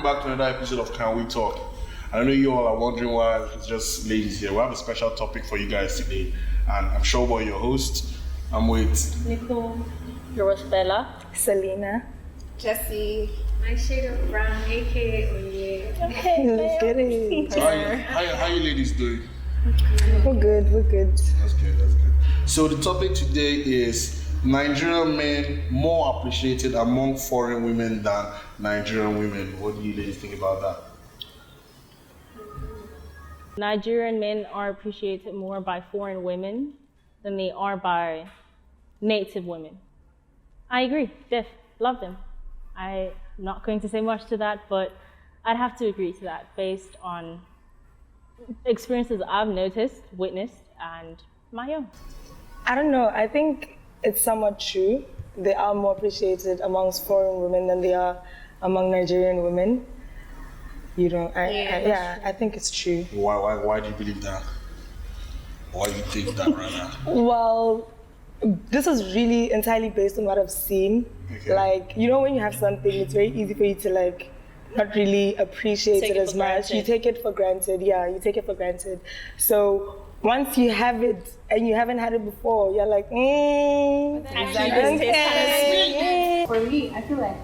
welcome back to another episode of Can We Talk? I know you all are wondering why it's just ladies here. We have a special topic for you guys today, and I'm Sureboy, your host. I'm with Nicole, Yoruba, Selina, Jessie, Myshadeofbrown, aka Onyinye. Okay, let's get it. So how you ladies doing? We're good. That's good. So the topic today is Nigerian men more appreciated among foreign women than Nigerian women. What do you ladies think about that? Nigerian men are appreciated more by foreign women than they are by native women. I agree, love them. I'm not going to say much to that, but I'd have to agree to that based on experiences I've noticed, witnessed, and my own. I don't know. I think it's somewhat true. They are more appreciated amongst foreign women than they are among Nigerian women. You know, I think it's true. Why do you believe that? Why do you think that right now? Well, this is really entirely based on what I've seen. Okay. Like, you know, when you have something, it's very easy for you to like not really appreciate it as much. You take it for granted. Yeah, you take it for granted. So once you have it and you haven't had it before, you're like, okay. For me, I feel like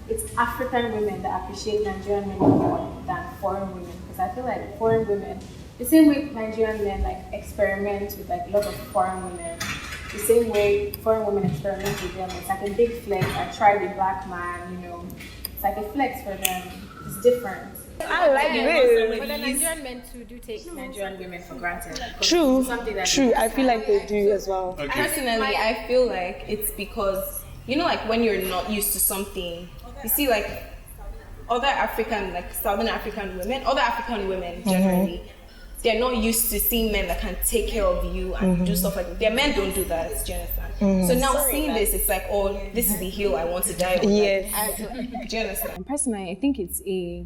it's African women that appreciate Nigerian men more than foreign women, because I feel like foreign women, the same way Nigerian men like experiment with like a lot of foreign women, the same way foreign women experiment with them. It's like a big flex. I tried a black man, you know. It's like a flex for them. It's different. I like this. But the Nigerian men too do take Nigerian women for granted. True. I feel like they do as well. Okay. Personally, I feel like it's because, you know, like when you're not used to something, you see like other African, like Southern African women, other African women generally, they're not used to seeing men that can take care of you and do stuff like that. Their men don't do that, do you understand? So now seeing this, it's like, oh, this is the hill I want to die on. Yes. Like, do you understand? Personally, I think it's a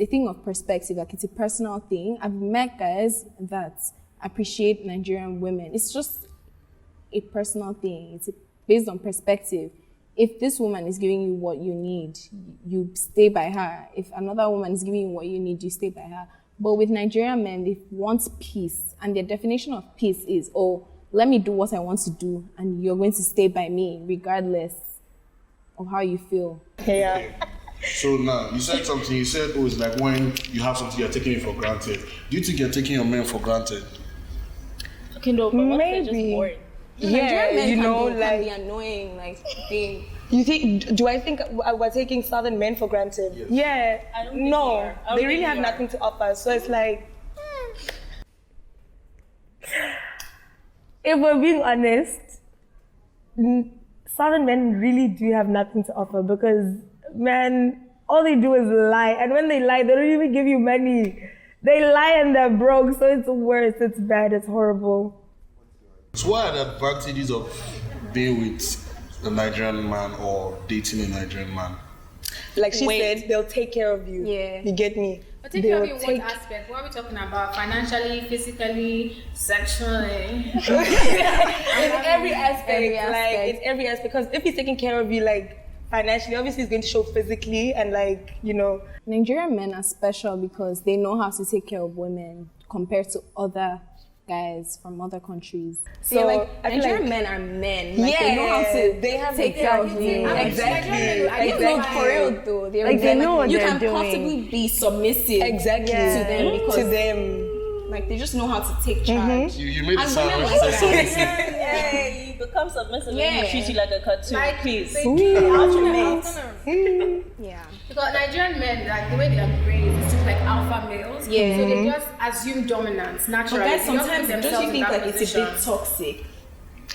thing of perspective, like it's a personal thing. I've met guys that appreciate Nigerian women. It's just a personal thing. It's based on perspective. If this woman is giving you what you need, you stay by her. If another woman is giving you what you need, you stay by her. But with Nigerian men, they want peace, and their definition of peace is, oh, let me do what I want to do, and you're going to stay by me regardless of how you feel. Yeah. So now, you said something, you said, oh, it's like when you have something, you're taking it for granted. Do you think you're taking your men for granted? Okay, no, but what if they're just Maybe. boring? Yeah, you know, can like, be annoying, like they. you think, do I think we're taking Southern men for granted? Yes. Yeah, I don't think you no, are. I don't they think really you have are. nothing to offer. So it's like, if we're being honest, Southern men really do have nothing to offer because, man, all they do is lie. And when they lie, they don't even give you money. They lie and they're broke, so it's worse, it's bad, it's horrible. So what are the advantages of being with a Nigerian man or dating a Nigerian man? Like she said, they'll take care of you. Yeah. You get me? But take care of you in what aspect? What are we talking about? Financially, physically, sexually? In every aspect, like in every aspect. Because if he's taking care of you, like financially, obviously he's going to show physically and like, you know. Nigerian men are special because they know how to take care of women compared to other guys from other countries. So like I feel Nigerian like- men are men. Like, Yeah, they know how to they have take care of you. Exactly. No, for real though. Like, they know what you they're can doing. possibly be submissive Exactly. to them because To them. like they just know how to take charge. You made it And sound women like like you said that. something. Yeah, you become submissive Yeah. and they treat you like a cartoon. Like, Please. Yeah. Because Nigerian men, like the way they are raised, it's just like alpha males. Yeah. So they just assume dominance But naturally. guys, They just put sometimes don't themselves you in think that like it's a position. bit toxic?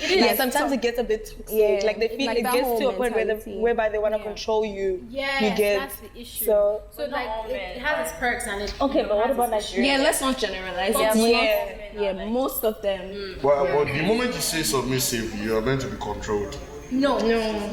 Yeah, sometimes it gets a bit toxic. Yeah, Like they feel like it that gets whole to a point mentality. whereby they want to control you. Yes, you get. that's the issue. So like it has its perks and it. Okay, but what about Nigeria? Yeah, let's not generalize But it. Yeah, most of them. But the moment you say submissive, you are meant to be controlled. No.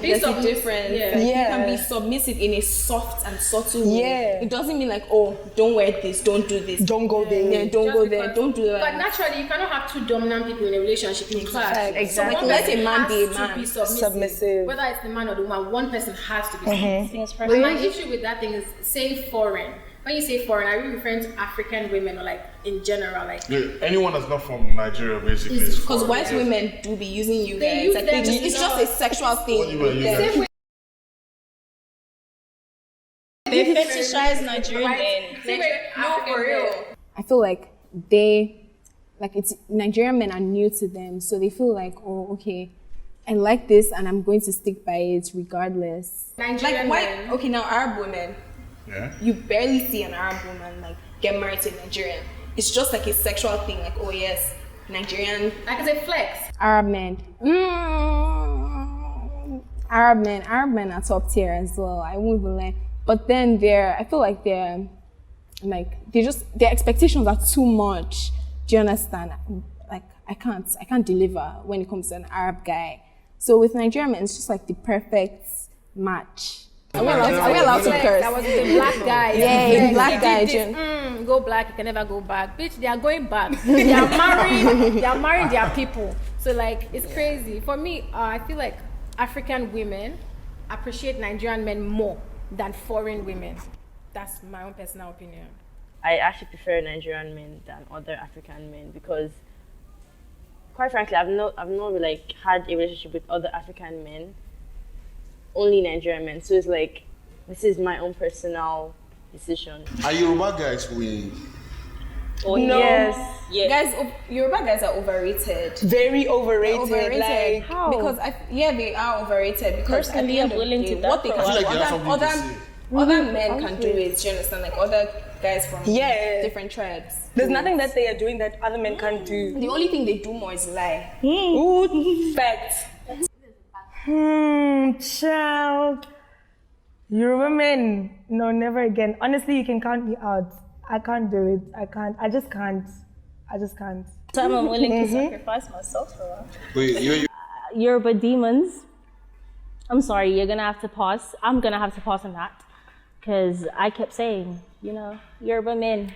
There's a difference. Yeah. Like, you can be submissive in a soft and subtle way. Yeah. It doesn't mean like, oh, don't wear this, don't do this. Don't go there. Yeah, don't Just go because- there, don't do that. But naturally, you cannot have two dominant people in a relationship in class. Exactly. One Let person a man has be a to man. be Submissive. Whether it's the man or the woman, one person has to be submissive. Yes, But my issue with that thing is saying foreign. When you say foreign, are you referring to African women or like in general? Like Anyone that's not from Nigeria, basically. is Because foreign. white women do be using you They guys. use Like, them, it's just a sexual thing. What do you mean, you with them. guys? They fetishize Nigerian men. No, for real. I feel like it's Nigerian men are new to them, so they feel like, oh, okay, I like this and I'm going to stick by it regardless. Nigerian Like men. white, okay, now Arab women, Yeah. you barely see an Arab woman like get married to a Nigerian. It's just like a sexual thing, like, oh yes, Nigerian. Like it's a flex. Arab men. Arab men are top tier as well. I won't even lie. But then I feel like their expectations are too much. Do you understand? Like I can't deliver when it comes to an Arab guy. So with Nigerian men, it's just like the perfect match. Are we allowed to curse? That was the black guy. Yeah, the black guy. Go black, you can never go back. Bitch, they are going back. They are marrying their people. So like, it's crazy. For me, I feel like African women appreciate Nigerian men more than foreign women. That's my own personal opinion. I actually prefer Nigerian men than other African men because, quite frankly, I've not like had a relationship with other African men. Only Nigerian men. So it's like, this is my own personal decision. Are Yoruba guys winning? Oh No. yes, yes. Guys, Yoruba guys are overrated. Very overrated. Overrated. Like, Because they are overrated. Because at Personally, the end I'm of the willing day, to die what they for can I feel like they have do, something to say. other men can do it. Do you understand? Like other guys from Yeah. different tribes. there's nothing that they are doing that other men can't do. The only thing they do more is lie. Ooh, facts. Child. Yoruba men, no, never again. Honestly, you can count me out. I can't do it. I just can't. Time I'm willing to sacrifice myself for her. Wait, you Yoruba demons. I'm sorry, you're gonna have to pause. I'm gonna have to pause on that. Because I kept saying, Yoruba men,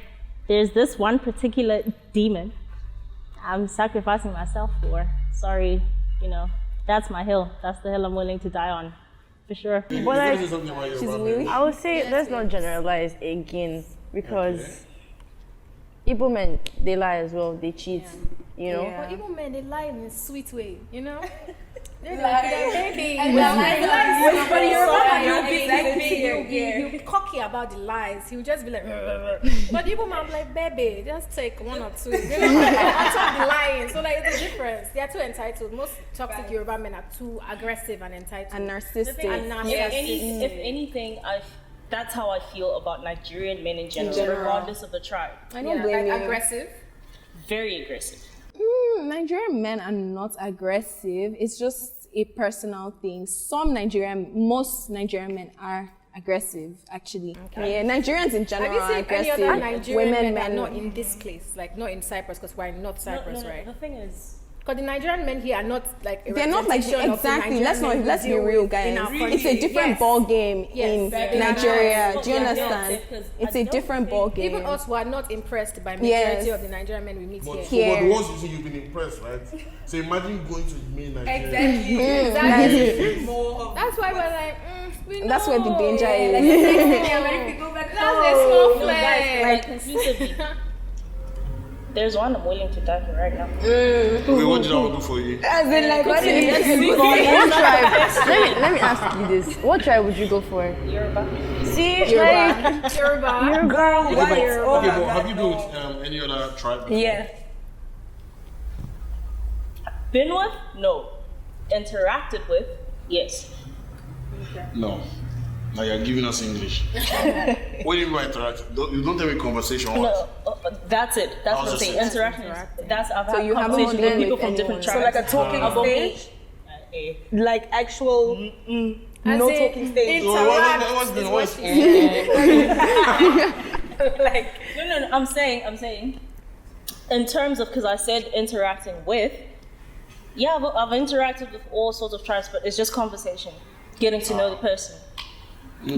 there's this one particular demon I'm sacrificing myself for. Sorry, that's my hill. That's the hill I'm willing to die on, for sure. But like, I would say let's not generalize again because Igbo men, they lie as well, they cheat, But even men, they lie in a sweet way, They're Baby. He'll be cocky about the lies. He'll just be like, but even man, like, baby, just take one or two. On top the lying. So like, it's a difference. They are too entitled. Most toxic Yoruba men are too aggressive and entitled. And narcissistic. And narcissistic. If anything, that's how I feel about Nigerian men in general, regardless of the tribe. I don't blame you. Aggressive. Very aggressive. Nigerian men are not aggressive. It's just a personal thing. Most Nigerian men are aggressive, actually. Yeah, Nigerians in general Have you are seen any aggressive. other Nigerian men that are men. not in this place? Like, not in Cyprus, because we're in North Cyprus, right? The thing is, Because the Nigerian men here are not like a They're not like representation of the exactly. Nigerian Let's men be we deal real, with in guys. our It's a country. different Yes. ball game Yes. in Very Nigeria. nice. Do you Yeah, understand? because It's I a don't different think- ball game. Even us who are not impressed by majority Yes. of the Nigerian men we meet But, here. but the ones you say you've been impressed, right? So imagine going to me Nigeria. That's why we're like, we know. That's where the danger is. That's a small No, guys, flag. like conclusively, there's one I'm willing to die for right now. Wait, what did I do for you? As in, like, what did you What tribe? Let me ask you this. What tribe would you go for? Yoruba. See, Yoruba. Girl, Okay, what? but have you been with any other tribe before? Yeah. Been with? No. Interacted with? Yes. No. Now you're giving us English. What do you mean by interact? You don't tell me conversation. No, that's it. That's what I'm was saying. just Interaction. That's I've had you haven't conversations with been people with from different anyone. tribes. So like a talking About me. stage? Like actual, no in talking stage. So what's Like, No. I'm saying. In terms of, because I said interacting with, Yeah, I've interacted with all sorts of tribes, but it's just conversation, getting to know the person.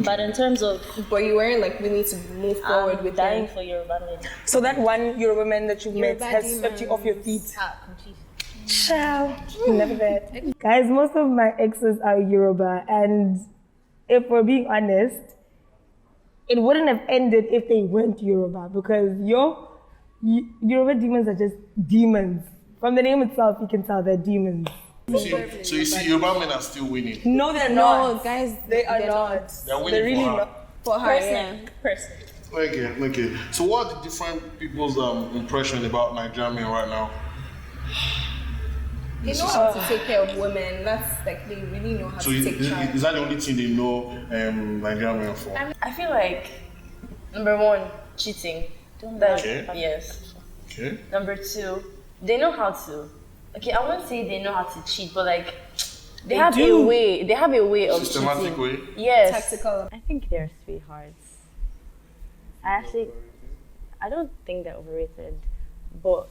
But in terms of, But you weren't like willing to move forward with dying them. for Yoruba men. So that one Yoruba man that you met Yoruba has swept you off your feet. complete. Ciao. Never that. Guys, most of my exes are Yoruba, and if we're being honest, it wouldn't have ended if they weren't Yoruba, because Yoruba demons are just demons. From the name itself, you can tell they're demons. So you see, Yoruba men are still winning. No, they're not. No, guys, They are not. They're winning They're really for her. not. for her. Yeah. Person. Okay. So what are the different people's impression about Nigerian men right now? They know how to take care of women. That's like, they really know how So to take charge. is that the only thing they know Nigerian men for? I feel like number one, cheating. That's, Okay. Yes. Okay. Number two, they know how to. Okay, I won't say they know how to cheat, but like they have do. a way. They have a way of Systematic cheating. way. Yes. Tactical. I think they're sweethearts. I don't think they're overrated, but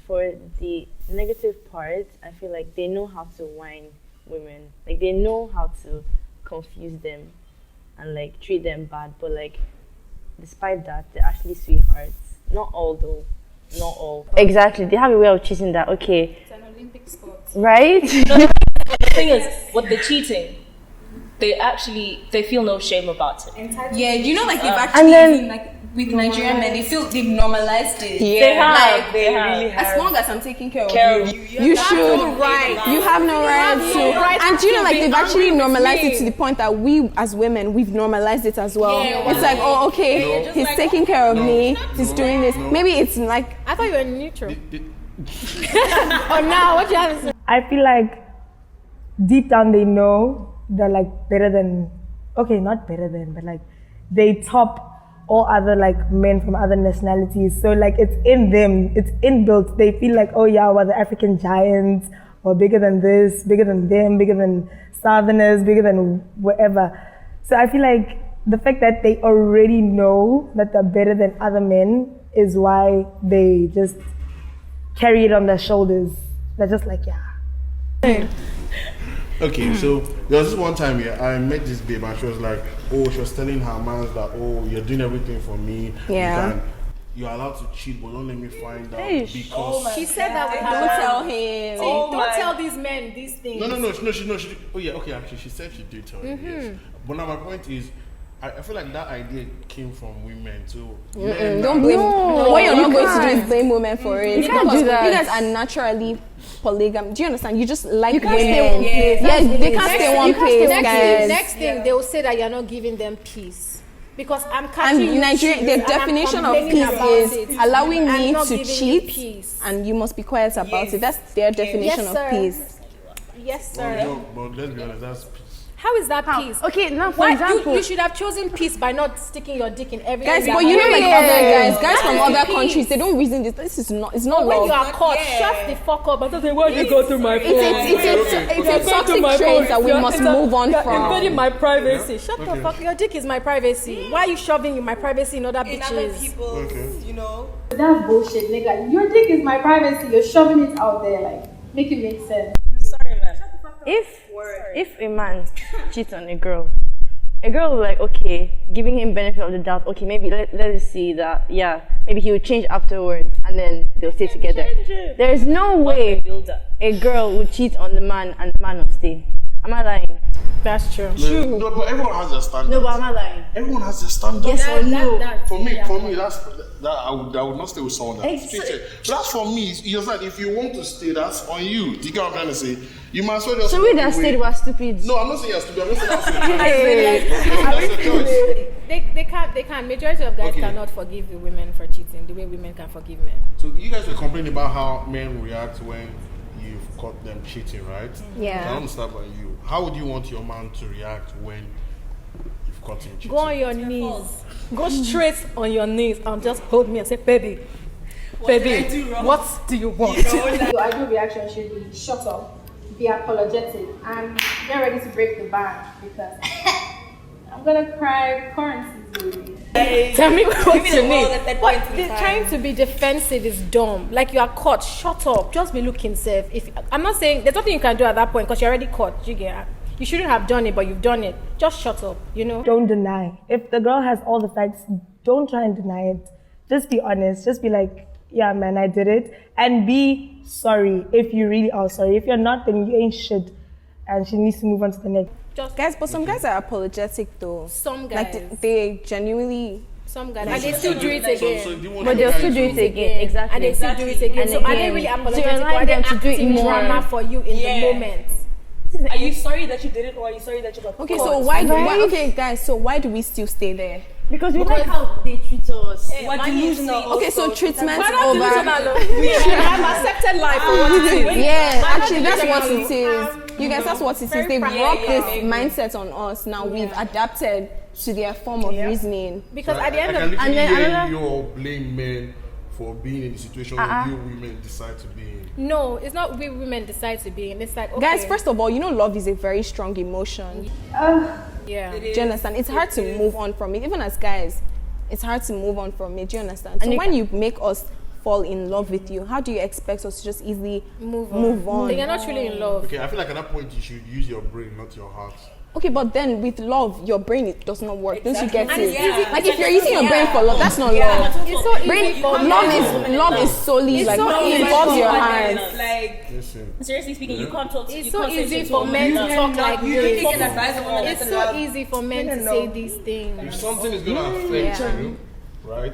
for the negative part, I feel like they know how to whine women. Like they know how to confuse them and like treat them bad, but like despite that, they're actually sweethearts. Not all though. Not all. Exactly. They have a way of cheating that, okay. It's an Olympic sport. Right? The thing is, with the cheating, they feel no shame about it. Yeah, you know, like they've and actually then- been, like with Nigerian men, they've normalized it. They have. They really have. As long as I'm taking care of you, You should. You have no right to. And you know, like they've actually normalized it to the point that we, as women, we've normalized it as well. It's like, oh, okay, he's taking care of me. He's doing this. Maybe it's like. I thought you were neutral. Oh, now what you have to say? I feel like deep down they know they're like better than, okay, not better than, but like they top all other like men from other nationalities. So like it's in them, it's inbuilt. They feel like, oh yeah, we're the African giants, or bigger than this, bigger than them, bigger than Southerners, bigger than whatever. So I feel like the fact that they already know that they're better than other men is why they just carry it on their shoulders. They're just like, yeah. Okay, so there was this one time I met this babe and she was like, oh, she was telling her man that, oh, you're doing everything for me. Yeah. You're allowed to cheat, but don't let me find out because. She said that with Don't her. tell him. Don't tell these men these things. No, she oh yeah, okay, actually, she said she did tell him, yes. But now my point is, I feel like that idea came from women too. Men Don't are- blame. What you're not going to do is blame women for it. You can't do that. You guys are naturally polygamy. Do you understand? You just like You can't women. stay one place. Yes, they can't stay one place, guys. Next thing, they will say that you're not giving them peace. Because I'm catching And you Nigeria, cheat, the and I'm definition of complaining peace about is it. allowing I'm me not to giving you cheat, peace. and you must be quiet about it. That's their definition Yes, of sir. peace. Yes, Well, sir. no, but let's be honest, that's peace. How is that peace? Okay, now for Why, example. you should have chosen peace by not sticking your dick in every Guys, area. but you know, like other guys from That is other peace. countries, they don't reason this. This is not. It's not When love. you are caught, shut the fuck up. And say, why you go through my phone? It's a toxic trait that we must move on from. Invading my privacy. Shut Okay. the fuck. Your dick is my privacy. Why are you shoving in my privacy in other in other bitches? people's, Okay. you know. That's bullshit, nigga. Your dick is my privacy. You're shoving it out there, like, make it make sense. Sorry, man. If a man cheats on a girl will be like, okay, giving him benefit of the doubt, okay, maybe let us see that, yeah, maybe he will change afterwards and then they'll stay together. There is no way a girl will cheat on the man and the man will stay. Am I lying? That's true. No, but everyone has their standards. No, but am I lying? Everyone has their standards. Yes or no? For me, that I would not stay with someone that's cheated. So that's for me. You're like, if you want to stay, that's on you. Do you get what I'm trying to say? You might as well just. So we walk that away. stayed were stupid. No, I'm not saying you're stupid. I'm just saying that's your choice. They can't. Majority of guys Okay. cannot forgive the women for cheating the way women can forgive men. So you guys were complaining about how men react when you've caught them cheating, right? Yeah. So I want to start by you. How would you want your man to react when you've caught him cheating? Go on your knees. Go straight on your knees and just hold me and say, baby, what do you want? Your ideal reaction should be shut up, be apologetic, and get ready to break the band because I'm gonna cry currencies, baby. Tell me what you need. But Trying to be defensive is dumb. Like you are caught. Shut up. Just be looking safe. I'm not saying there's nothing you can do at that point because you're already caught. You shouldn't have done it, but you've done it. Just shut up. Don't deny. If the girl has all the facts, don't try and deny it. Just be honest. Just be like, yeah, man, I did it, and be sorry if you really are sorry. If you're not, then you ain't shit, and she needs to move on to the next. Guys, but some guys are apologetic though. Some guys. Like they genuinely. Some guys. And they still do it again. But they'll still do it again. Exactly. And they still do it again. So are they really apologetic? Or are they acting drama for you in the moment? Are you sorry that you did it, or are you sorry that you got Okay, caught? so why? Okay, guys. So why do we still stay there? Because we like how they treat us. What delusional? Okay, so treatment Why not over. We have accepted life for what it is. Yeah, actually, that's what it is. You guys, that's what it is. They brought this mindset on us. Now we've adapted to their form of reasoning. Because So at the end of I can literally hear another- you all blame men for being in the situation where you women decide to be in. No, it's not we women decide to be in. It's like, okay. Guys, first of all, love is a very strong emotion. yeah. Do you understand? It's hard to move on from it. Even as guys, it's hard to move on from it. Do you understand? So when you make us fall in love with you, how do you expect us to just easily move on? They are not truly in love. Okay, I feel like at that point you should use your brain, not your heart. Okay, but then with love, your brain it does not work. Don't you get And it? it's easy- Like if you're using your brain for love, that's not love. It's so Brain, easy for love is solely like it involves your heart. Like, Listen. Seriously speaking, you can't talk to It's you so can't say easy to for a men to woman. talk like you this. take advice from one It's that's so love. easy for men to say these If things. something is gonna affect you, right?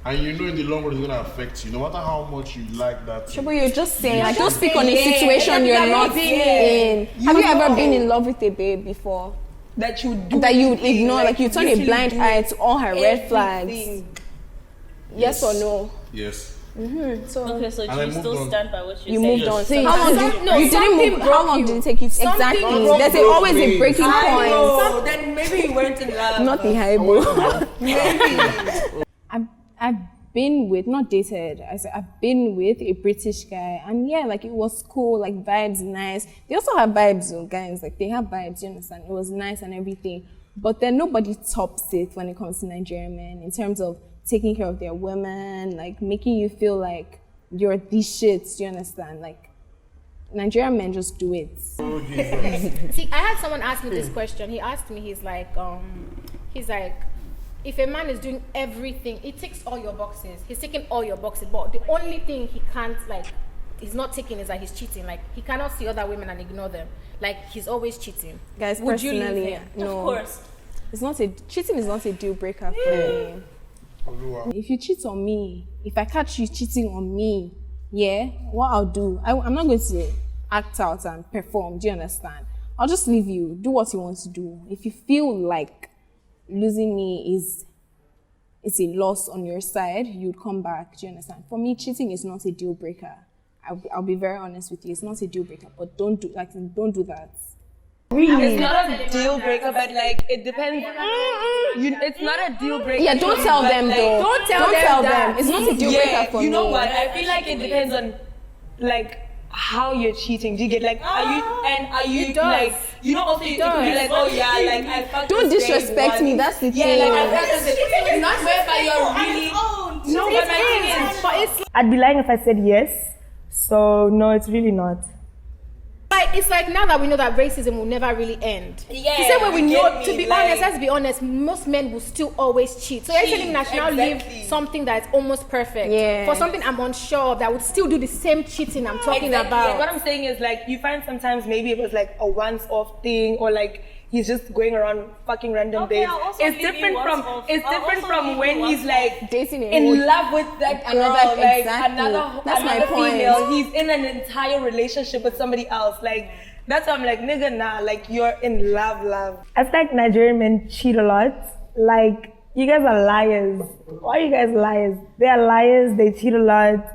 And you know in the long run it's gonna affect you, no matter how much you like that thing. But you're just saying, like, don't speak on a situation you're not in. Have you ever been in love with a babe before? that you do. That you would ignore, like you turn a literally blind do eye to all her red flags. everything. Yes or no? Yes. So Okay, so And do I you moved still on. stand by what you you say? moved on. See, How long did you didn't move? How long did it take you? Exactly. broke There's you. always a breaking I point. know. Then maybe you weren't in love. Not the high I've been with, not dated, I've been with a British guy, and yeah, like it was cool, like vibes nice. They also have vibes, though, guys, like they have vibes, you understand? It was nice and everything, but then nobody tops it when it comes to Nigerian men in terms of taking care of their women, like making you feel like you're the shit, you understand? Like Nigerian men just do it. See, I had someone ask me this question. He asked me, he's like, if a man is doing everything, he ticks all your boxes. He's ticking all your boxes, but the only thing he can't, like, he's not ticking is that he's cheating. Like, he cannot see other women and ignore them. Like, he's always cheating. Guys, Would you leave personally, him? no. Of course. Cheating is not a deal breaker for me. If you cheat on me, if I catch you cheating on me, yeah, what I'll do, I'm not going to act out and perform, do you understand? I'll just leave you, do what you want to do. If you feel like losing me is a loss on your side, you'd come back, do you understand? For me, cheating is not a deal breaker. I'll be very honest with you, it's not a deal breaker, but don't do that. Really? It's not a deal breaker, but like it depends. It's not a deal breaker. Yeah, don't tell them like, though. Don't tell them. It's not a deal breaker for me. You know what? I feel like it depends on like how you're cheating. Do you get like are you like also you could be like, oh yeah, like I fucked Don't this guy disrespect me, that's the yeah, thing. like I fucked this guy. Not whereby you're really no, but my thing is I'd be lying if I said yes. So no, it's really not. It's like now that we know that racism will never really end. Yeah, the same way we you know, get me, to be like- honest, let's be honest, most men will still always cheat. So you're telling me that I should now exactly. leave something that's almost perfect Yeah. for something I'm unsure of that would still do the same cheating I'm talking Exactly. about. Like, what I'm saying is like you find sometimes maybe it was like a once-off thing or like he's just going around fucking random Okay, dates. I'll also It's leave different you from once it's off. I'll different also from leave when you he's once like dating in love with that girl, Another- like exactly. another That's my another point. female. He's in an entire relationship with somebody else. Like that's why I'm like, nigga, nah, like you're in love. I feel like Nigerian men cheat a lot. Like, you guys are liars. Why are you guys liars? They are liars, they cheat a lot.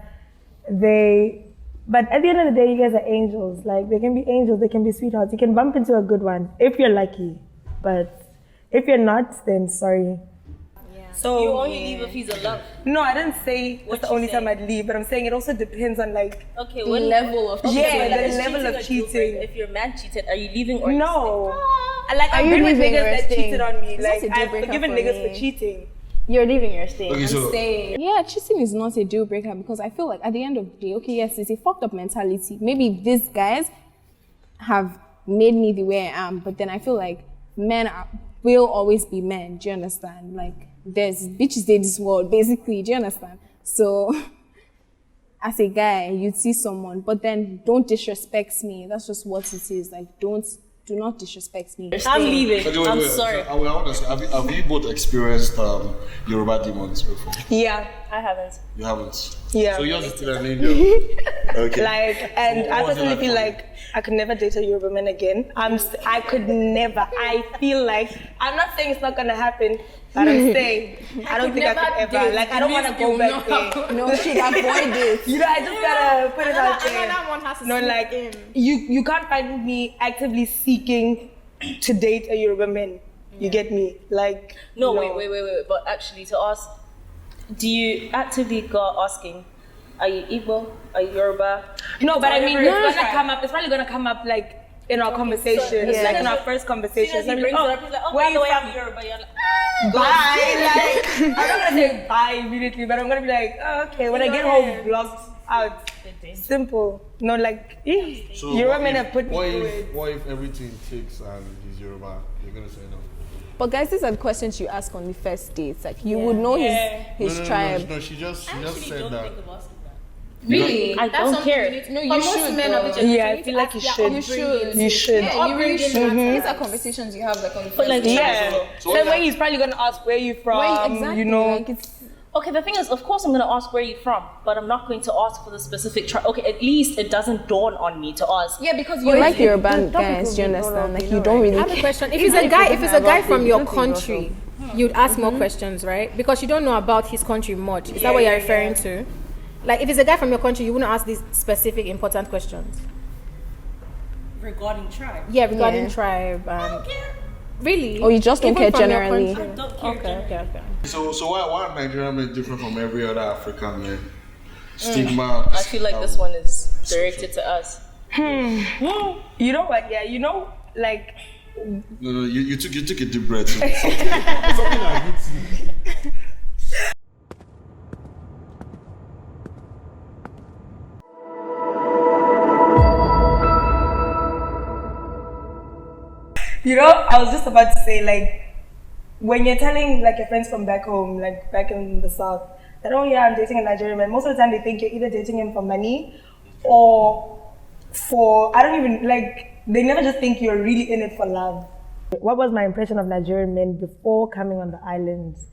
But at the end of the day, you guys are angels. Like, they can be angels, they can be sweethearts. You can bump into a good one, if you're lucky. But if you're not, then sorry. So You only leave if he's in love. no, I didn't say What that's the you only say? time I'd leave, but I'm saying it also depends on like Okay, The what level of Yeah, Okay, the like, is level of a deal breaker? cheating. If your man cheated, are you leaving or no. Like Are I've you been with leaving or niggas that staying? cheated on me. It's Like not a deal I've breaker forgiven for niggas me. for cheating. You're leaving, you're staying. Okay, so Yeah, cheating is not a deal breaker because I feel like at the end of the day, okay, yes, it's a fucked up mentality. Maybe these guys have made me the way I am, but then I feel like men will always be men. Do you understand? Like, there's bitches in this world, basically. Do you understand? So, as a guy, you'd see someone, but then don't disrespect me. That's just what it is. Like, do not disrespect me. I'm leaving. Okay, wait, I'm wait. sorry. So, I want to ask, have you both experienced Yoruba demons before? Yeah. I haven't. You haven't? Yeah. So yours is still an angel? Okay. Like, and So I what was it personally like feel for like I could never date a Yoruba man again. I could never. I feel like, I'm not saying it's not gonna happen, but I'm saying I don't think I could ever. Like, I don't want to go back there. No, she'd avoid it. You know, I just gotta put it out there. Another one has to No, sleep like, in. you can't find me actively seeking to date a Yoruba man. You get me? Like, No, wait. But actually, to ask, do you actively go asking, are you Igbo? Are you Yoruba? No, but I mean, Whatever it's gonna come up. It's probably gonna come up like in our conversations, like in our first conversation. As soon as he brings it up, he's like, oh, where by the you way, from? I'm Yoruba. You're like, Bye. Like, I'm not gonna say bye immediately, but I'm gonna be like, oh, okay. When I get home, vlogs out. Simple. No, like, So Yoruba what men if- have put me what through if, it. what if everything takes and he's Yoruba? You're gonna say no. But guys, these are the questions you ask on the first dates. Like, you would know his tribe. No, she just said that. Really? I That's don't something care. you need to- No, you for most should, men of the though. generation, Yeah, I need feel to like ask you their should. upbringing. You should. Yeah, upbringing These are conversations you have like on the first like, date. Yeah. So Same what- way he's probably gonna ask where you from. Exactly. You know. Like, it's Okay, the thing is, of course I'm going to ask where you're from, but I'm not going to ask for the specific tribe. Okay, at least it doesn't dawn on me to ask. yeah, because you like Yoruba guys. Do you understand? Like, you don't really. I have a question. If it's a guy from your country, you'd ask more questions, right? Because you don't know about his country much. Is that what you're referring to? Like, if it's a guy from your country, you wouldn't ask these specific important questions. Regarding tribe. Yeah, regarding Yeah. tribe. Really? Oh, you just don't Even care from your generally. country? Don't care Okay. So why are Nigerian men different from every other African man? Stigma. I feel like this one is directed to us. You know what? Yeah, you know, like. No, you took a deep breath. Something that hits you. You know, I was just about to say, like, when you're telling like your friends from back home, like back in the south, that oh yeah, I'm dating a Nigerian man. Most of the time, they think you're either dating him for money or for I don't even like. They never just think you're really in it for love. What was my impression of Nigerian men before coming on the islands?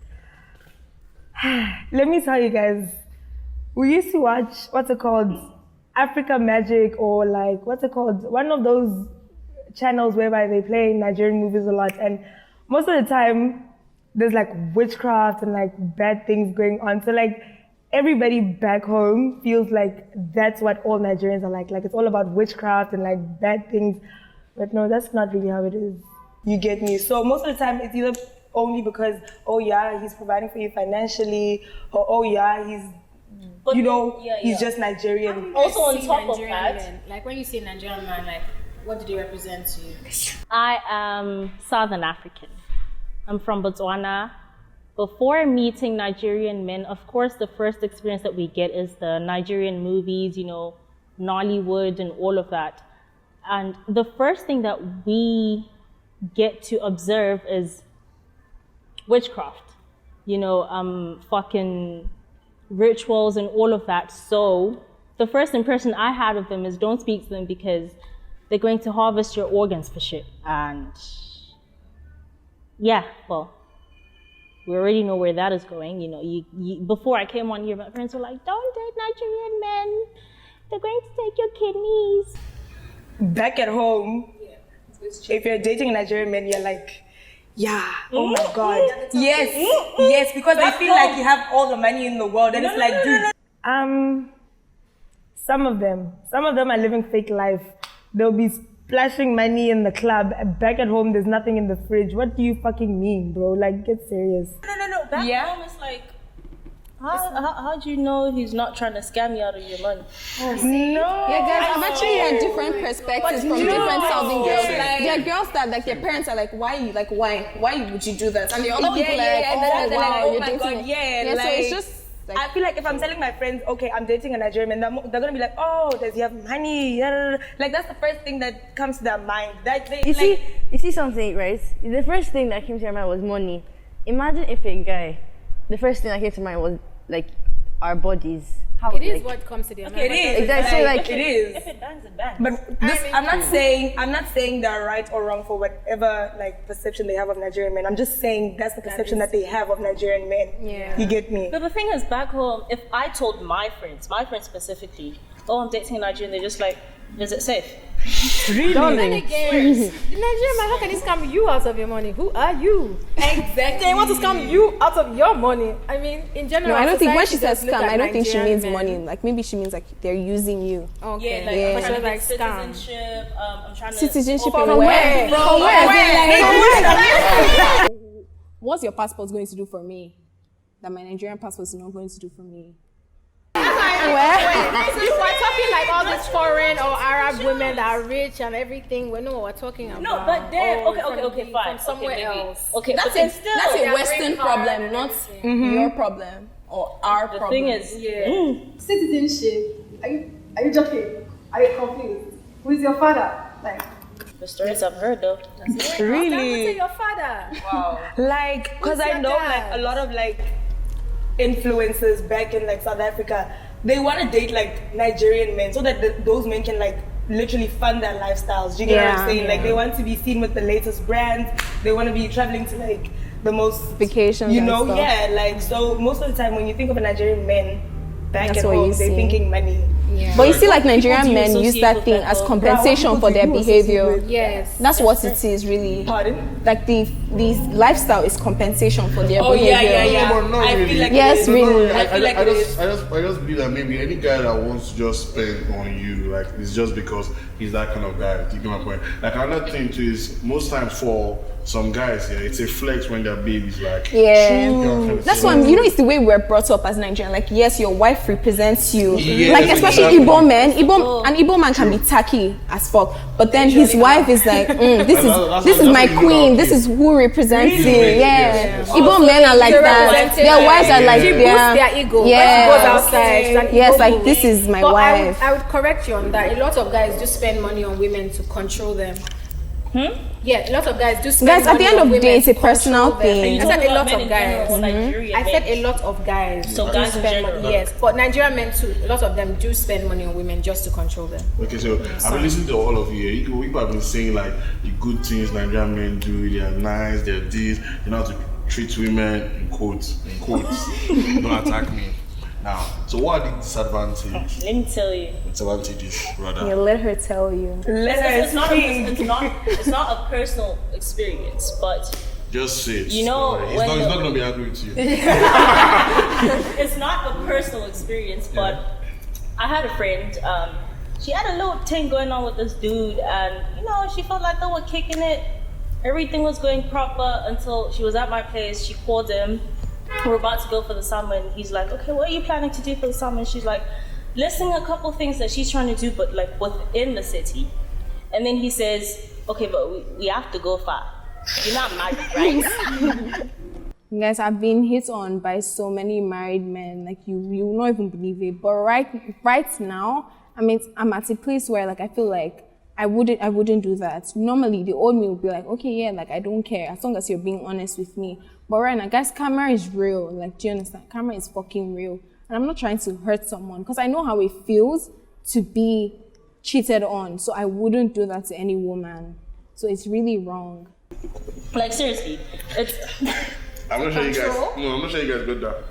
Let me tell you guys. We used to watch what's it called, Africa Magic, or like what's it called, one of those channels whereby they play Nigerian movies a lot, and most of the time there's like witchcraft and like bad things going on. So like everybody back home feels like that's what all Nigerians are like it's all about witchcraft and like bad things. But no, that's not really how it is. You get me? So most of the time it's either only because, oh yeah, he's providing for you financially, or oh yeah, he's But you know, yeah, he's yeah. just Nigerian. Also on See top of Nigerian that, men, like when you say Nigerian man, like what do they represent to you? I am Southern African. I'm from Botswana. Before meeting Nigerian men, of course, the first experience that we get is the Nigerian movies, you know, Nollywood and all of that. And the first thing that we get to observe is witchcraft, you know, fucking rituals and all of that. So the first impression I had of them is don't speak to them because they're going to harvest your organs for shit. And yeah, well, we already know where that is going. You know, you before I came on here, my friends were like, don't date Nigerian men. They're going to take your kidneys. Back at home, if you're dating a Nigerian man, you're like, yeah, oh my God. Yes, because they feel like you have all the money in the world. And it's like, dude. Some of them are living fake life. They'll be splashing money in the club. Back at home, there's nothing in the fridge. What do you fucking mean, bro? Like, get serious. No. Back home is like, How do you know he's not trying to scam you out of your money? No. Yeah, guys, I've actually heard different perspectives from different Southern girls. There are girls that like their parents are like, why would you do that? And the other people are like, oh wow, you're dating. Yeah, so it's just. Like, I feel like if I'm telling my friends, okay, I'm dating a Nigerian man, they're gonna be like, oh, does he have money? Like that's the first thing that comes to their mind. You see something, right? The first thing that came to your mind was money. Imagine if a guy, the first thing that came to mind was like our bodies. How It is what comes to their mind. it is. Exactly. Like, it is. If it bangs, it bangs. But this, I'm not saying they're right or wrong for whatever like perception they have of Nigerian men. I'm just saying that's the perception that they have of Nigerian men. Yeah. You get me? But the thing is, back home, if I told my friends specifically, oh, I'm dating a Nigerian, they're just like, is it safe? Really? Then again, the Nigerian man, how can he scam you out of your money? Who are you? Exactly. They want to scam you out of your money. I mean, in general. no, I don't think when she society says does look scam, at I don't think she Nigerian means men. money. Like maybe she means like they're using you. Okay. Like, Yeah. I'm trying to Like get scam. citizenship. I'm trying to Citizenship From in where? From where? What's your passport going to do for me? That my Nigerian passport is not going to do for me. Since we're talking like all these foreign or Arab women that are rich and everything, we know what we're talking about. No, but then Or okay, fine. From somewhere okay, maybe. else. Okay, That's but then a still, that's a Yeah, Western green card problem, and not everything. your problem or our the problem. thing is, Citizenship. Are you joking? Are you confused? Who is your father? Like, the stories I've heard though. Tell Really? your father. Wow. Like, cause I your know dad? like a lot of like influencers back in like South Africa, they want to date like Nigerian men so that those men can like literally fund their lifestyles. Do you get what I'm saying? Like they want to be seen with the latest brands. They want to be traveling to like the most Vacations You and know, stuff. yeah. Like so, most of the time when you think of a Nigerian man back That's at what home, you they're see. thinking money. But you see, like Nigerian do you men use associate that with thing that as though? compensation What for their people do you associate behavior. with? Yes. That's what it is really. Pardon? Like the lifestyle is compensation for their Oh yeah, behavior. yeah, yeah. No, but not I really. feel like Yes, it is. really. I feel like it is. I just believe that maybe any guy that wants to just spend on you, like it's just because he's that kind of guy. You get my point? Like another thing too is most times for some guys, yeah, it's a flex when their baby's like. Yeah. True. That's why you know it's the way we're brought up as Nigerian. Like yes, your wife represents you. Yes, like especially exactly. Igbo men. An Igbo man can be tacky as fuck, but then his wife is like, this is my queen. This is who represents me. Yeah. Igbo men are like that. Their wives are like She boosts their ego. Yeah. When she goes outside. she's an Yes, ego like boost. this is my But wife. I would correct you on that. A lot of guys do spend money on women to control them. Yeah, a lot of guys do spend Guys, at the money end on of the women day, it's to a personal control them. thing. I said a lot of guys. Nigerian I said men. a lot of guys. So do guys in spend general. money. Yes, but Nigerian men too. A lot of them do spend money on women just to control them. Okay, so I've been listening to all of you. You people have been saying like the good things Nigerian men do. They're nice. They're this. You know how to treat women in quotes. In quotes. Don't attack me. Now, so what are the disadvantages? Let me tell you. Disadvantages, rather. Yeah, let her tell you. It's not a personal experience, but Just say it. You know, He's when not the- gonna be angry with you. it's not a personal experience, but I had a friend, she had a little thing going on with this dude, and she felt like they were kicking it. Everything was going proper until she was at my place. She called him. We're about to go for the summer, and he's like, okay, what are you planning to do for the summer? And she's like, listing a couple things that she's trying to do, but like within the city. And then he says, okay, but we have to go far. You're not married, right? Guys, I've been hit on by so many married men. Like you will not even believe it. But right now, I'm at a place where like I feel like I wouldn't do that. Normally, the old me would be like, okay, yeah, like I don't care as long as you're being honest with me. But right now, guys, karma is real. Like, do you understand? Karma is fucking real. And I'm not trying to hurt someone because I know how it feels to be cheated on. So I wouldn't do that to any woman. So it's really wrong. Like seriously, it's. I'm not sure you guys. No, I'm not sure you guys got that.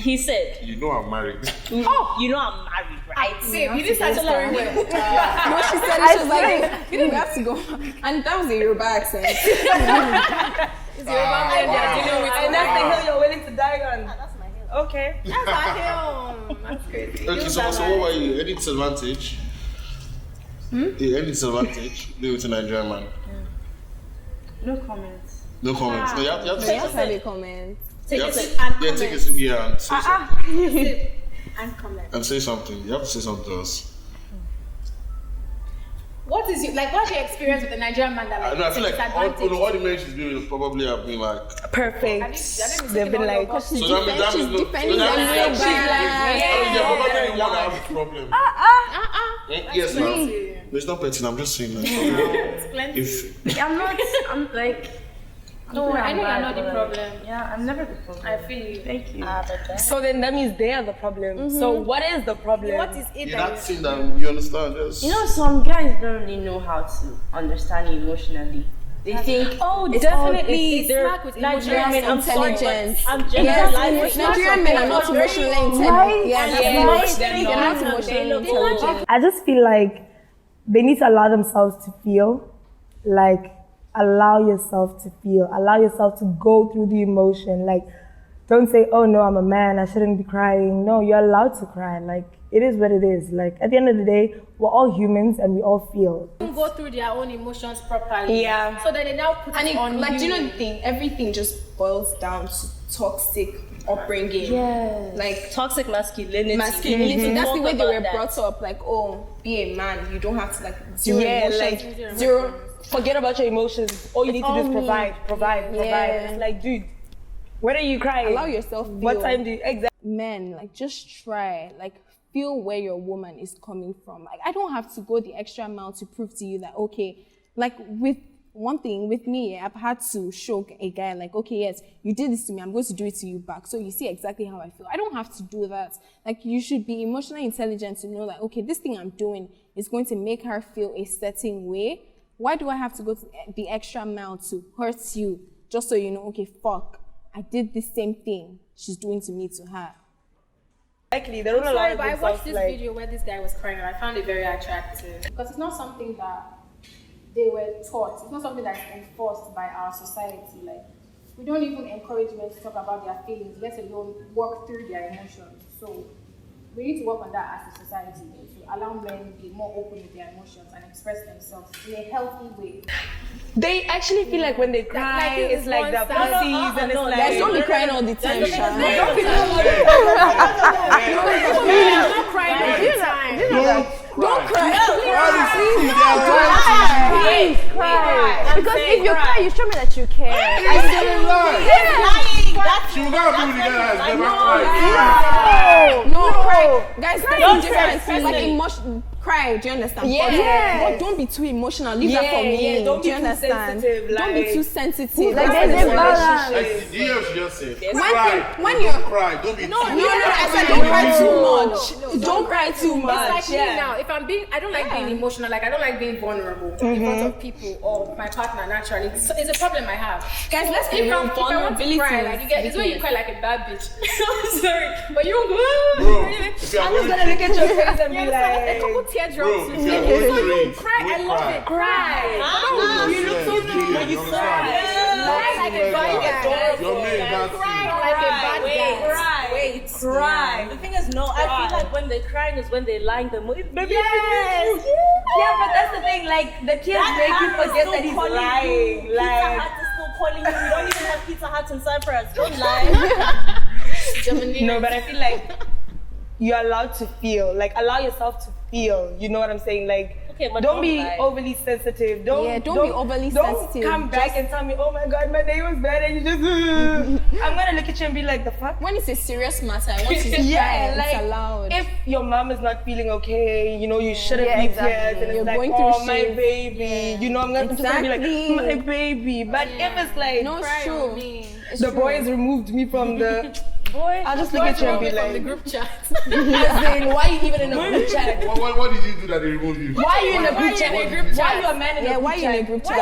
He said, You know I'm married. "Oh, you know I'm married, right?" See, you didn't start story well. No, she said it. She was like, you have to go. And that was a Yoruba accent. It's your man they're dealing with. And that's the hill you're willing to die on. That's my hill. Okay. That's our hill. That's crazy. Okay, so what were you? Any disadvantage? Yeah, any disadvantage? Living with a Nigerian man. no comments. No comments. No, you have to You say have to have a comment. Take Yeah, a sip and comment. take a sip, yeah, and say something. Sip and comment. And say something. You have to say something to us. What's your experience with the Nigerian man that like I feel like disadvantage? all the men she's been with probably have been like. Perfect. They've been like, So that means no. defending So that them means way they're probably the one that has a problem. Yes, ma'am. No, it's not petting. I'm just saying that. If I'm like. No, I know you're not the problem. Yeah, I'm never the problem. I feel you. Thank you. so then that means they are the problem. So what is the problem? What is it yeah, that that thing that you understand, yes. You know, some guys don't really know how to understand you emotionally. They think, Oh, it's definitely. they They're smack with Nigerian men. I'm sorry, but intelligence. I'm Yes, generalizing. Nigerian men are not emotionally intelligent. Yeah, they're not emotionally intelligent. I just feel like they need to allow themselves to feel, like allow yourself to feel, allow yourself to go through the emotion. Like, don't say, oh no, I'm a man, I shouldn't be crying. No, you're allowed to cry. Like, it is what it is. Like, at the end of the day, we're all humans and we all feel. go through their own emotions properly? Yeah. So that they now put And it on like, you. do you know the thing? Everything just boils down to toxic upbringing. yeah. Like Toxic masculinity. masculinity. That's the way they Talk were about that. brought up. Like, oh, be a man. You don't have to like zero Yeah, emotions. like Zero. forget about your emotions. All you need to do is provide. Yeah. It's like, dude, when are you crying? Allow yourself feel. What time do you exactly? Men, like, just try, like, feel where your woman is coming from. Like, I don't have to go the extra mile to prove to you that, okay, like, with one thing with me, I've had to show a guy like, okay, yes, you did this to me, I'm going to do it to you back. So you see exactly how I feel. I don't have to do that. Like, you should be emotionally intelligent to know that, okay, this thing I'm doing is going to make her feel a certain way. Why do I have to go to the extra mile to hurt you just so you know, okay, fuck, I did the same thing she's doing to me to her. Exactly, they don't allow Sorry, but I themselves watched to, this like, video where this guy was crying and I found it very attractive. Because it's not something that they were taught. It's not something that's enforced by our society. Like, we don't even encourage men to talk about their feelings, let alone work through their emotions. So we need to work on that as a society, to allow men to be more open with their emotions and express themselves in a healthy way. they actually feel like when they cry, like it's like the one-sided. pussies and it's like. Guys, don't be crying all the time, Sha. I'm not crying all the time. Don't cry. Please cry. Because if you cry, you show me that you care. She will not be with the guy that has never cried. No, cry. Guys, Don't that's cry, different. Like, emotion, cry, do you understand? Yeah. But don't be too emotional. Leave that for me. Yeah, don't do be you too understand? sensitive, Don't be like- too sensitive. Like, there's a balance. Like, you hear what she just said? when Don't you're- cry. Don't be No, I said don't cry too much. Don't cry too much. It's like me now. If I'm being, I don't like being emotional. Like, I don't like being vulnerable in front of people or my partner. Naturally, it's a problem I have. Guys, let's be If real. I want to Vulnerability cry, is like you get, it's when you cry like a bad bitch. I'm sorry, but you don't go. Bro, if you are going Gonna look at your face and Yeah, be it's like a like, couple teardrops. Bro, if you are going So through you it, cry. I don't love cry. it. Cry. You look so cute when you cry. Cry like a bad guy. Your main got Cry like a bad guy. Cry. The thing is, no, I feel like when they're crying is when they're lying the most. Baby, Yes. Yeah, but that's the thing. Like the kids make you forget that he's lying. Pizza Like. Hut is still calling you. We don't even have Pizza Hut in Cyprus. Don't lie. no, but I feel like you're allowed to feel. Like, allow yourself to feel. You know what I'm saying? Like, Okay, but don't be lie. overly sensitive. Don't be overly sensitive. Don't come back and tell me, oh my God, my day was bad, and you just. I'm gonna look at you and be like, the fuck? When it's a serious matter, I want you to Yeah, cry. like It's allowed. if your mom is not feeling okay, you know, you shouldn't Yeah, be exactly. tears, and You're it's like, going through oh my shit. baby, you know, I'm just gonna be Exactly. like, my baby. But if it's like, No, it's true. It's the true. boys removed me from the, I'll just look at you and be From the like, group chat. as in, why you even in a group chat? What did you do that they removed you? Why are you in a group chat? Why are you a man in a Yeah, group why chat? you in a group chat?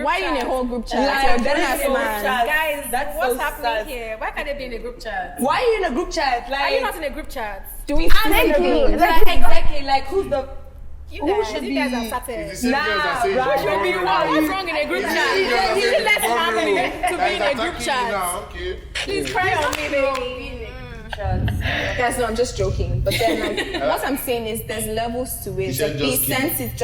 Why you in a whole group chat? Like, You're a that grown-ass is so man. sad. Guys, That's what's so happening sad. here? Why can't they be in a group chat? Why are you in a group chat? Like, Are you not in a group chat? Doing Thank you. like, exactly. Like, who's the? You Who guys, should you be? guys are It's the started. same girls that say Nah, you should be wrong. What's wrong in a group chat? Is it less family to be in a group chat? Okay. Please cry on me, baby. Guys, no, I'm just joking. But then, like, what I'm saying is there's levels to it. said Like, be just kidding. sensitive.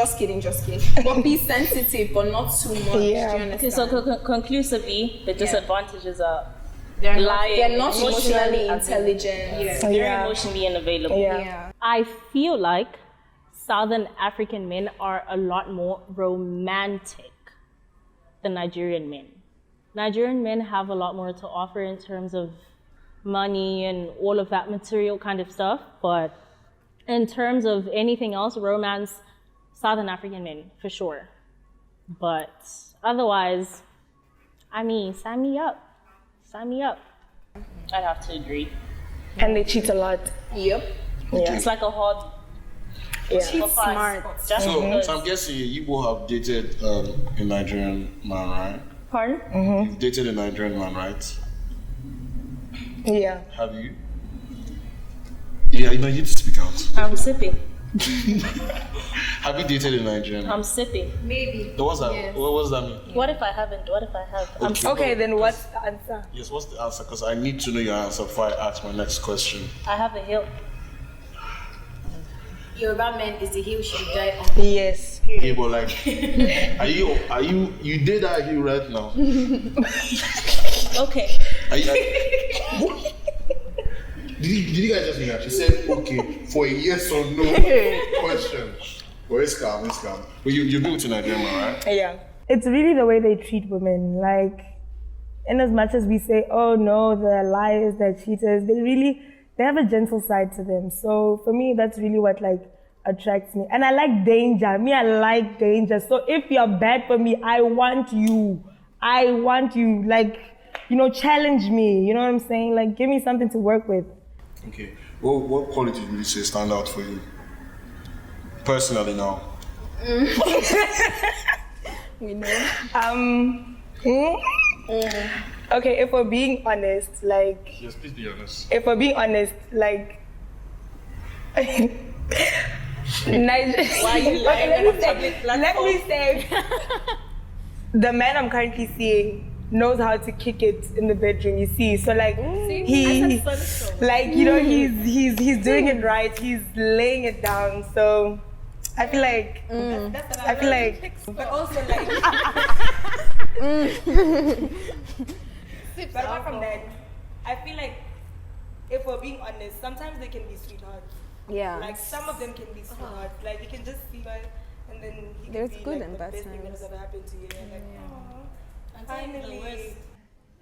Just kidding. But be sensitive, but not too much. Yeah. Do you Okay, so understand? conclusively, the disadvantages are They're not emotionally intelligent. Yeah. Very emotionally unavailable. Yeah. I feel like Southern African men are a lot more romantic than Nigerian men. Nigerian men have a lot more to offer in terms of money and all of that material kind of stuff, but in terms of anything else, romance, Southern African men, for sure. But otherwise, I mean, sign me up. Sign me up. I'd have to agree. And they cheat a lot. Yep. Yeah. It's like a hard. Yeah. Smart. So I'm guessing you both have dated a Nigerian man, right? Pardon? You've dated a Nigerian man, right? Yeah. Have you? Yeah, you know, you need to speak out. I'm sipping. Have you dated a Nigerian man? I'm sipping. Maybe. So what's that? Yes. What does that mean? What if I haven't? What if I have? Okay, then what's the answer? Yes, what's the answer? Because I need to know your answer before I ask my next question. I have a hill. Yoruba men is the hill should die on. Yes. Yeah, but like, you did that hill right now? Okay. What? Did you guys just hear that? She said, okay, for a yes or no question. Well, it's calm. But you go to Nigeria, right? Yeah. It's really the way they treat women. Like, in as much as we say, oh no, they're liars, they're cheaters, they have a gentle side to them. So for me, that's really what like attracts me. And I like danger. I like danger. So if you're bad for me, I want you. Like, you know, challenge me. You know what I'm saying? Like, give me something to work with. Okay. Well, what qualities would you say stand out for you? Personally now. We know. Okay, if we're being honest, like... Yes, please be honest. If we're being honest, like... Why are you lying? Let me say, the man I'm currently seeing knows how to kick it in the bedroom, you see. So like, like, you know, he's doing it right, he's laying it down. So I feel like, but also like, but apart from that, I feel like if we're being honest, sometimes they can be sweethearts. Yeah. Like some of them can be sweethearts. Like you can just see her, and then he can There's be good like and the bad best thing that times. has ever happened to you. And like, And finally.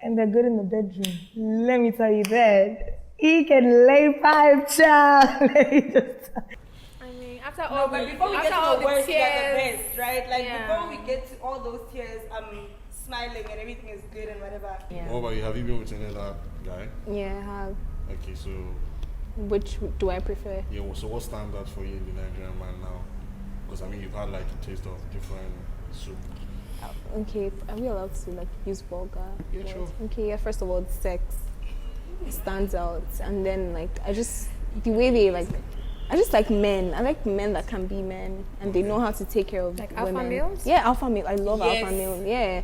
And they're good in the bedroom. Let me tell you that. He can lay pipe, child. Let me just tell you. I mean, after all, But before we get all to the worst, tears, you're the best, right? Like Yeah. before we get to all those tears, I'm smiling and everything is good and whatever. What about you? Have you been with any other guy? Yeah, I have. Okay, so Which do I prefer? yeah. So what stands out for you in the Nigerian man now? Because I mean, you've had like a taste of different soup. Okay, are we allowed to like use vulgar? Yeah, sure. Okay, yeah. First of all, the sex stands out, and then like the way they like. I just like men. I like men that can be men and they know how to take care of Like women. alpha males? Yeah, alpha male. I love Yes. alpha male. Yeah.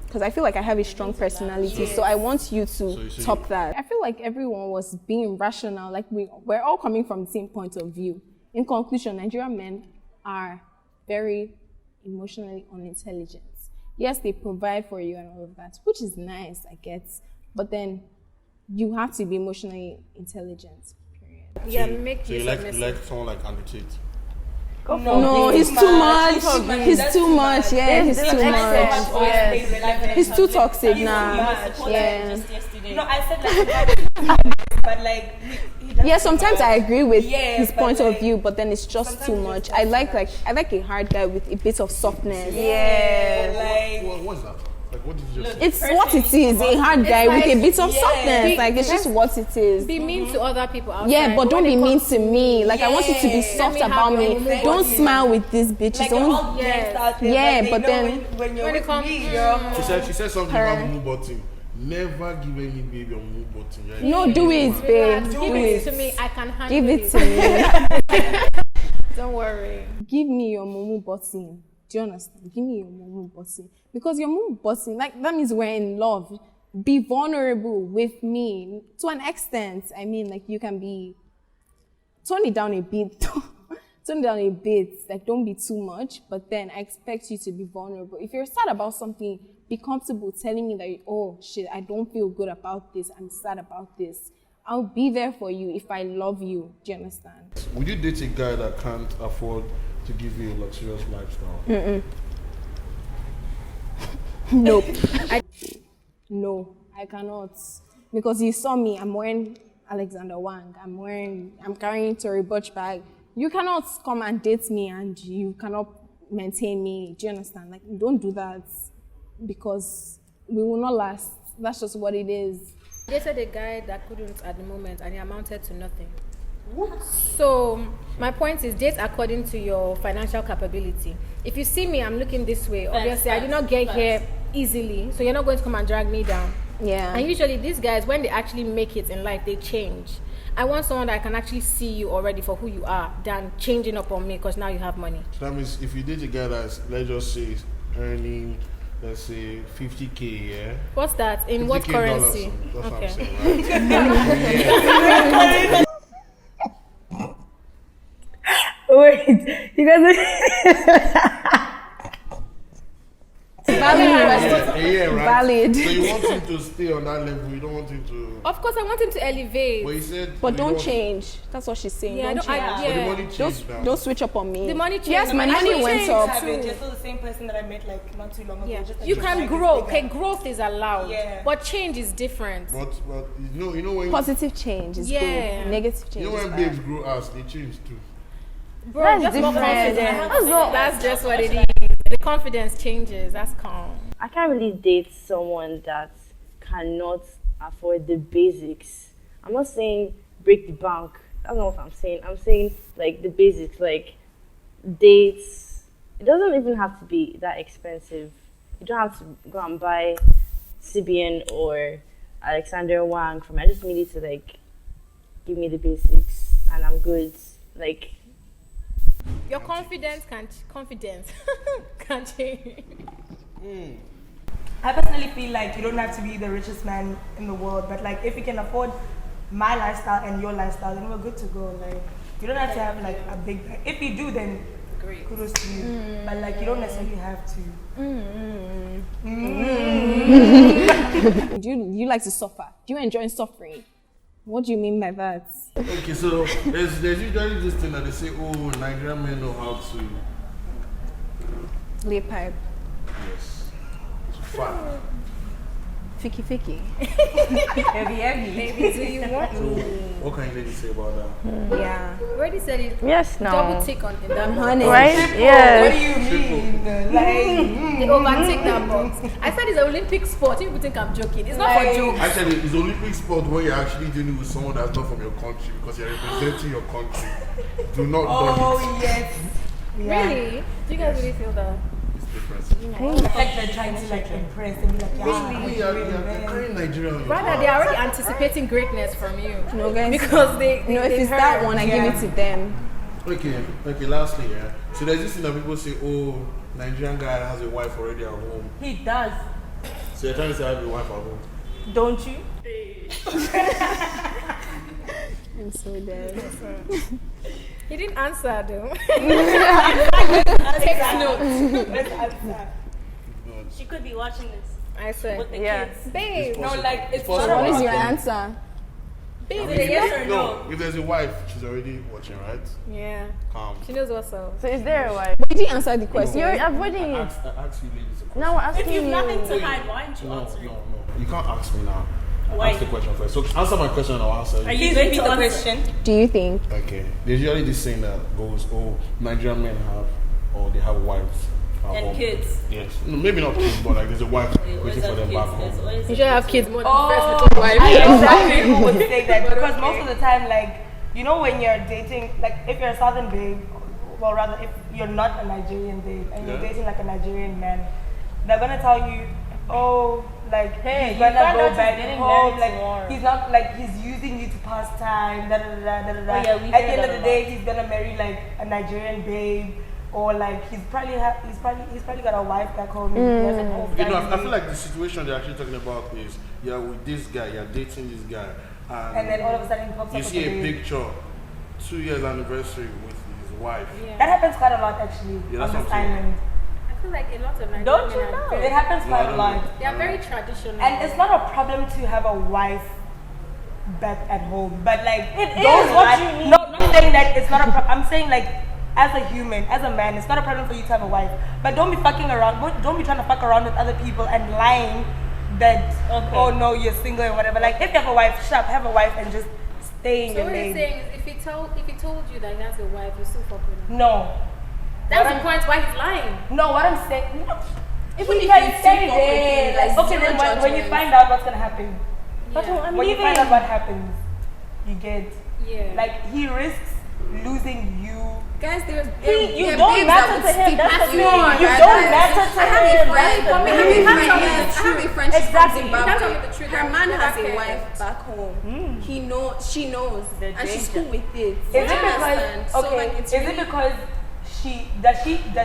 Because I feel like I have a strong personality, so I want you to So top that. I feel like everyone was being rational. Like we're all coming from the same point of view. In conclusion, Nigerian men are very emotionally unintelligent. Yes, they provide for you and all of that, which is nice, I guess. But then you have to be emotionally intelligent. Yeah, make So use you of like someone like Andrew Tate? No, he's too much. He's too much. Yeah, he's too much. He's too toxic now. Yeah. No, I said like, but like, Yeah, sometimes I agree with Yeah, his but point of like, view, but then it's just too much. I like a hard guy with a bit of softness. yeah, like. What's that? Like, what did you just say? It's what it is. A hard guy with a bit of softness. Like it's just what it is. Be mean to other people outside. Yeah, but don't when be it mean comes to me. Like I want you to be soft me have about your me. moment. Don't smile with these bitches. Like you're Don't. all dressed out there, Yeah, they but know then- when you're when it with comes- me, you're She said something about Mumu button. Never give any baby a Mumu button. Yeah, No, do it, babe. Give Do it to it. me. I can handle Give it to me. Don't worry. Give me your mumu button. Do you understand? Give me your mumu button. Because your mumu button, like, that means we're in love. Be vulnerable with me to an extent. I mean, like, you can be, tone it down a bit. Tone it down a bit. Like, don't be too much. But then I expect you to be vulnerable. If you're sad about something, be comfortable telling me that, oh shit, I don't feel good about this, I'm sad about this. I'll be there for you if I love you. Do you understand? Would you date a guy that can't afford to give you a luxurious lifestyle? Nope. No, I cannot. Because you saw me, I'm wearing Alexander Wang, I'm carrying Tory Burch bag. You cannot come and date me and you cannot maintain me. Do you understand? Like, don't do that because we will not last. That's just what it is. They said a guy that couldn't at the moment and he amounted to nothing. What? So my point is date according to your financial capability. If you see me, I'm looking this way. Obviously, I did not get here easily, so you're not going to come and drag me down. Yeah. And usually these guys, when they actually make it in life, they change. I want someone that can actually see you already for who you are than changing up on me because now you have money. So that means if you date a guy that's, let's just say, earning, let's say, 50K, yeah? What's that? In what currency? That's okay. what I'm saying, right? Wait, you guys Yeah, right? Valid. So you want him to stay on that level, you don't want him to... Of course, I want him to elevate. But he said... But don't change. That's what she's saying. Yeah, don't change. But the money changed now. Don't switch up on me. The money changed. Yes, my money went up. You're still the same person that I met like not too long ago. Yeah. Just that You your can bag is grow. bigger. Okay, growth is allowed. Yeah. But change is different. But you know when... Positive change is Yeah. good. Negative change You know is when bad. babes grow ass, they change too. Bro, That's just more different. confidence. That's just what it is. The confidence changes. That's calm. I can't really date someone that cannot afford the basics. I'm not saying break the bank. That's not what I'm saying. I'm saying like the basics, like dates. It doesn't even have to be that expensive. You don't have to go and buy CBN or Alexander Wang from. I just need you to like give me the basics and I'm good. Like Your confidence can change. I personally feel like you don't have to be the richest man in the world, but like if you can afford my lifestyle and your lifestyle, then we're good to go. Like you don't have to have like a big. If you do, then kudos to you. But like you don't necessarily have to. Do you like to suffer? Do you enjoy suffering? What do you mean by that? Okay, so there's usually this thing that they say, oh, Nigerian men know how to... Lay pipe. Yes. Fact. Ficky. Heavy. Baby, do you want So, what can you ladies say about that? Yeah. We already said it. yes, no. Double tick on in that box. Honey. Right? What do Yes. you mean? Like They overtake that box. I said it's an Olympic sport. People think I'm joking. It's not for jokes. Actually, it's Olympic sport when you're actually dealing with someone that's not from your country because you're representing your country. Do not do oh yes. Yeah. Really? Do you guys really feel that? It's different. Like they're trying to like impress and be like, yeah, You're carrying Nigeria on your Rather, back. they're already anticipating greatness from you. No, guys. Because they No, if they've it's that heard. one, I give it to them. Okay, lastly, yeah. So there's this thing that people say, oh, Nigerian guy has a wife already at home. he does. So you're trying to say I have a wife at home. Don't you? I'm so dead. He didn't answer though. Take notes. She could be watching this I said, with the Yeah. kids. babe, No, like it's possible. not What is about your them. answer? babe, Is it yes or no? If there's a wife, she's already watching, right? Yeah, Calm. she knows what's up. So is there a wife? Did you answer the question? You're avoiding I it. asked you ladies a question. Now we're asking If you've you. nothing to hide, why aren't you No. answering? You can't ask me now. Why? Ask the question first. So answer my question and I'll answer Are you. you ready to answer? Do you think? Okay. There's usually this saying that goes, oh, Nigerian men have, or they have wives at And home. kids. Yes. No, maybe not kids, but like there's a wife They always waiting for have them kids. back There's home. always You should have kids more than Oh, first before wife. I know that people would say that because most of the time, like, you know, when you're dating, like, if you're a Southern babe, well, rather, if you're not a Nigerian babe and you're Yeah. dating like a Nigerian man, they're gonna tell you, oh, like, Hey, he's you gonna found go out he's back getting home, married like, tomorrow. he's not, like, he's using you to pass time, da da da da da da. Oh, yeah, we At hear the end that of a the day, lot. he's gonna marry like a Nigerian babe. Or like he's probably got a wife back home. He has a whole Okay, no, I family. feel like the situation they're actually talking about is you're with this guy, you're dating this guy, And then all of a sudden he pops you up see with a a babe. picture, 2 years anniversary with his wife. That happens quite a lot actually Yeah, on that's this what I'm saying. island. I feel like a lot of Nigerian Don't you women know? are very, It happens quite a lot. they are very traditional. And it's not a problem to have a wife back at home, but like It don't is what lie- you need. No, I'm not saying that it's not a problem. I'm saying like as a human, as a man, it's not a problem for you to have a wife. But don't be fucking around. Don't be trying to fuck around with other people and lying that oh no, you're single and whatever. Like if you have a wife, shut up, have a wife and just stay in So your what you're lane. saying is, if he told you that he has a wife, you still fuck with him. No. That's the point why he's lying. No, what I'm saying. Even We if can you stay still fuck with there. him, Like, there's okay, zero then when you judgment. find out what's gonna happen, Yeah. when you find out what happens, you get Yeah. like he risks losing you. Guys, You don't matter to him. That's the thing. You guys. don't matter to I have him. a friend. That's the I thing. have a friend. She's Exactly. from You can't tell Zimbabwe. me the truth. Her man has a Okay. wife back home. He knows. She knows, and she's cool with it. Is it Understand? because So, okay? like, it's Is it really- because does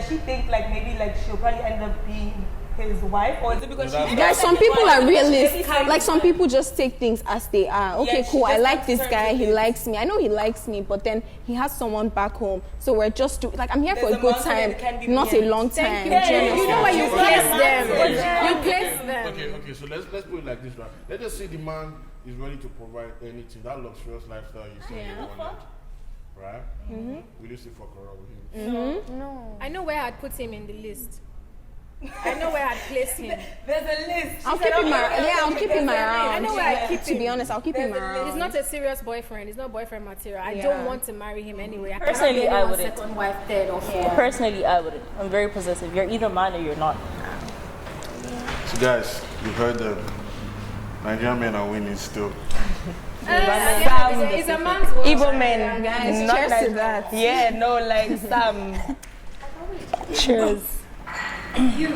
she think like maybe like she'll probably end up being his wife, or is it because she? Guys, some people are realists. Like some people just take things as they are. Okay, cool. I like this guy. He likes me. I know he likes me, but then he has someone back home. So we're just like I'm here for a good time, not a long time. you. Do you You know where you understand? place them. You place them. Okay, so let's put it like this, right? Let's just say the man is ready to provide anything, that luxurious lifestyle you say you wanted, right? Will you still fuck around with him? No. I know where I'd put him in the list. I know where I'd place him. There's a list. I'll keep him around. Yeah, I'll keep him around. I know where I'd keep To be him. honest, I'll keep him around. He's not a serious boyfriend. He's not boyfriend material. I Yeah. don't want to marry him anyway. Personally, I wouldn't. Second wife, third, or fourth. Personally, I wouldn't. I'm very possessive. You're either mine or you're not. So guys, you heard them. Nigerian men are winning still. It's a man's world. Igbo men, Guys, not cheers like to that. Yeah, no, like some. Cheers. You.